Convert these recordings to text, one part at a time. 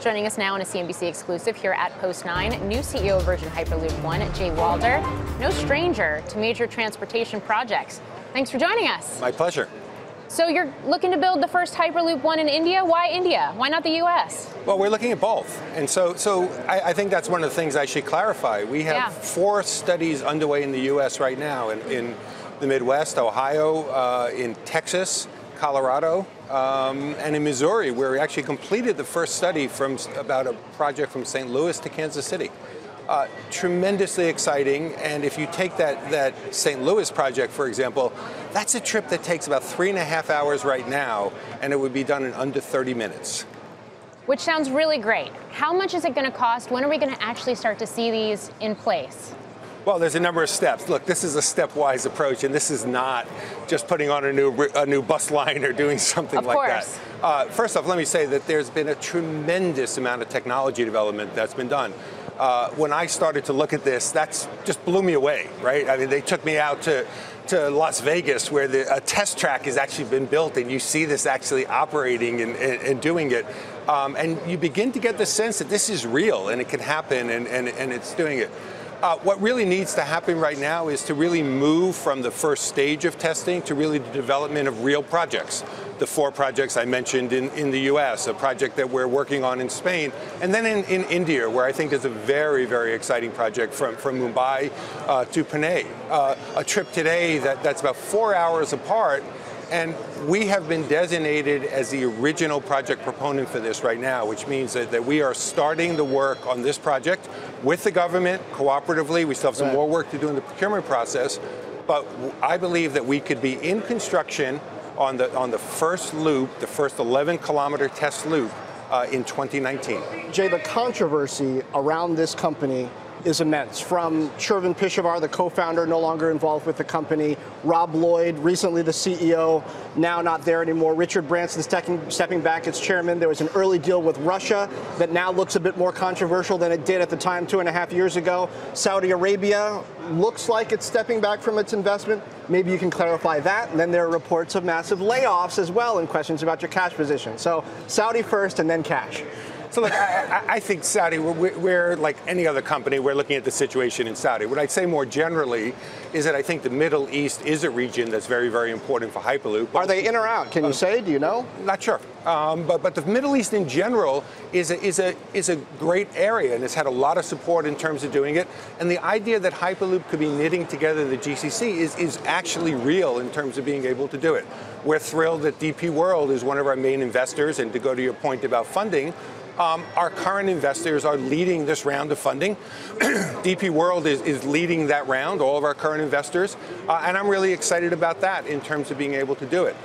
Joining us now on a CNBC exclusive here at Post 9, new CEO of Virgin Hyperloop One, Walder, no stranger to major transportation projects. Thanks for joining us. My pleasure. So you're looking to build the first Hyperloop One in India. Why India? Why not the U.S.? Well, we're looking at both. And so I think that's one of the things I should clarify. We have 4 studies underway in the U.S. right now in the Midwest, Ohio, in Texas, Colorado, and in Missouri, where we actually completed the first study about a project from St. Louis to Kansas City. Tremendously exciting, and if you take that St. Louis project, for example, that's a trip that takes about 3.5 hours right now, and it would be done in under 30 minutes. Which sounds really great. How much is it going to cost? When are we going to actually start to see these in place? Well, there's a number of steps. Look, this is a stepwise approach, and this is not just putting on a new bus line or doing something like that. First off, let me say that there's been a tremendous amount of technology development that's been done. When I started to look at this, that's just blew me away, right? I mean, they took me out to Las Vegas, where a test track has actually been built, and you see this actually operating and doing it. And you begin to get the sense that this is real, and it can happen, and it's doing it. What really needs to happen right now is to really move from the first stage of testing to really the development of real projects. The 4 projects I mentioned in the US, a project that we're working on in Spain, and then in India, where I think is a very, very exciting project from Mumbai to Pune. A trip today that's about 4 hours apart. And we have been designated as the original project proponent for this right now, which means that we are starting the work on this project with the government cooperatively. We still have some more work to do in the procurement process, but I believe that we could be in construction on the first loop, the first 11-kilometer test loop in 2019. Jay, the controversy around this company is immense. From Shervin Pishevar, the co-founder, no longer involved with the company, Rob Lloyd, recently the CEO, now not there anymore, Richard Branson stepping back as chairman. There was an early deal with Russia that now looks a bit more controversial than it did at the time 2.5 years ago. Saudi Arabia looks like it's stepping back from its investment. Maybe you can clarify that. And then there are reports of massive layoffs as well and questions about your cash position. So Saudi first and then cash. So look, I think Saudi, we're like any other company, we're looking at the situation in Saudi. What I'd say more generally is that I think the Middle East is a region that's very, very important for Hyperloop. Are they in or out? Can you say? Do you know? Not sure. But the Middle East in general is a great area, and it's had a lot of support in terms of doing it. And the idea that Hyperloop could be knitting together the GCC is actually real in terms of being able to do it. We're thrilled that DP World is one of our main investors, and to go to your point about funding, our current investors are leading this round of funding. DP World is leading that round, all of our current investors, and I'm really excited about that in terms of being able to do it.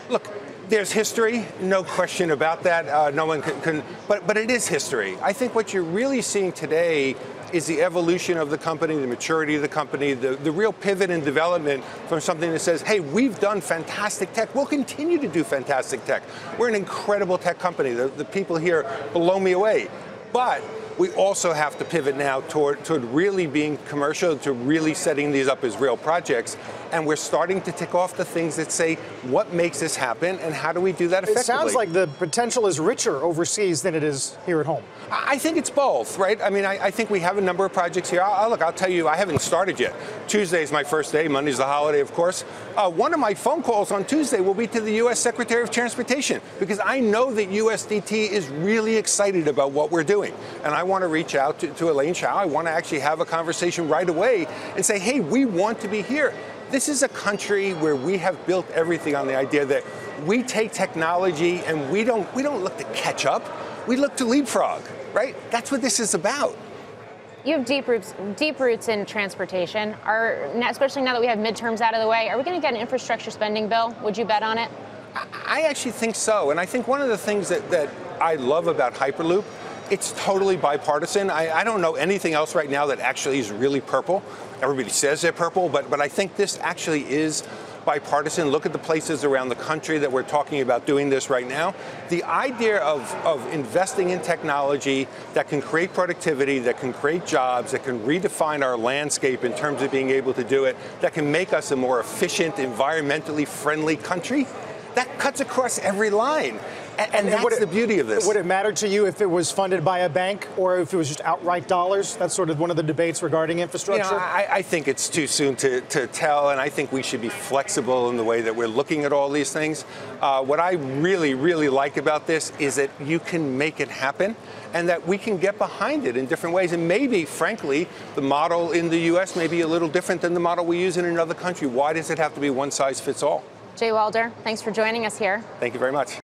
Look, there's history, no question about that. No one can, but it is history. I think what you're really seeing today is the evolution of the company, the maturity of the company, the real pivot in development from something that says, hey, we've done fantastic tech. We'll continue to do fantastic tech. We're an incredible tech company. The people here blow me away. But we also have to pivot now toward really being commercial, to really setting these up as real projects. And we're starting to tick off the things that say, what makes this happen and how do we do that effectively? It sounds like the potential is richer overseas than it is here at home. I think it's both, right? I mean, I think we have a number of projects here. I'll tell you, I haven't started yet. Tuesday is my first day. Monday's the holiday, of course. One of my phone calls on Tuesday will be to the U.S. Secretary of Transportation, because I know that USDT is really excited about what we're doing. And I want to reach out to Elaine Chao. I want to actually have a conversation right away and say, hey, we want to be here. This is a country where we have built everything on the idea that we take technology and we don't look to catch up. We look to leapfrog, right? That's what this is about. You have deep roots in transportation. Especially now that we have midterms out of the way, are we going to get an infrastructure spending bill? Would you bet on it? I actually think so. And I think one of the things that I love about Hyperloop, it's totally bipartisan. I don't know anything else right now that actually is really purple. Everybody says they're purple, but I think this actually is bipartisan. Look at the places around the country that we're talking about doing this right now. The idea of investing in technology that can create productivity, that can create jobs, that can redefine our landscape in terms of being able to do it, that can make us a more efficient, environmentally friendly country, that cuts across every line. And that's the beauty of this. Would it matter to you if it was funded by a bank or if it was just outright dollars? That's sort of one of the debates regarding infrastructure. You know, I think it's too soon to tell, and I think we should be flexible in the way that we're looking at all these things. What I really, really like about this is that you can make it happen and that we can get behind it in different ways. And maybe, frankly, the model in the U.S. may be a little different than the model we use in another country. Why does it have to be one size fits all? Jay Walder, thanks for joining us here. Thank you very much.